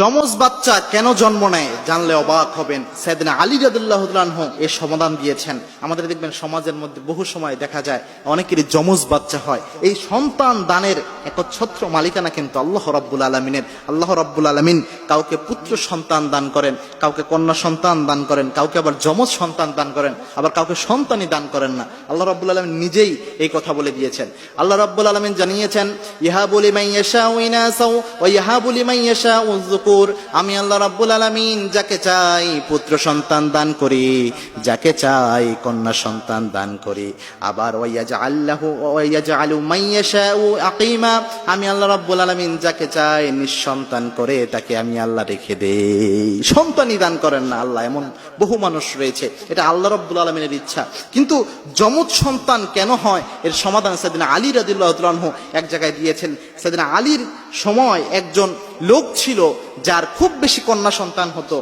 যমজ বাচ্চা কেন জন্ম নেয় জানলে অবাক হবেন। সাইয়েদনা আলী রাদিয়াল্লাহু তাআলা আনহু এর সমাধান দিয়েছেন। আমাদের দেখবেন সমাজের মধ্যে বহু সময় দেখা যায় অনেকেরই যমজ বাচ্চা হয়। এই সন্তান দানের একচ্ছত্র মালিকানা কিন্তু আল্লাহ রাব্বুল আলামিনের। আল্লাহ রাব্বুল আলামিন কাউকে পুত্র সন্তান দান করেন, কাউকে কন্যা সন্তান দান করেন, কাউকে আবার যমজ সন্তান দান করেন, আবার কাউকে সন্তানই দান করেন না। আল্লাহ রাব্বুল আলামিন নিজেই এই কথা বলে দিয়েছেন। আল্লাহ রাব্বুল আলামিন জানিয়েছেন, ইয়াহাবু লিমান ইয়াশাউ ইনাসাও ওয়া ইয়াহাবু লিমান ইয়াশাউ যুকুর। আমি আল্লাহ রাব্বুল আলামিন যাকে চাই পুত্র সন্তান দান করি, যাকে চাই কন্যা সন্তান দান করি। আবার ওয়াইয়াজআলু মান ইয়াশাউ আকিমা। আমি আল্লাহ রাব্বুল আলামিন যাকে চাই নিঃসন্তান করে তাকে আমি আল্লাহ রেখে দেই, সন্তানই দান করেন না আল্লাহ। এমন বহু মানুষ রয়েছে, এটা আল্লাহ রাব্বুল আলামিনের ইচ্ছা। কিন্তু যমজ সন্তান কেন হয় এর সমাধান সাইয়েদনা আলী রাদিয়াল্লাহু তাআলা আনহু এক জায়গায় দিয়েছেন। সাইয়েদনা আলীর সময় একজন লোক ছিল যার খুব বেশি কন্যা সন্তান হতো।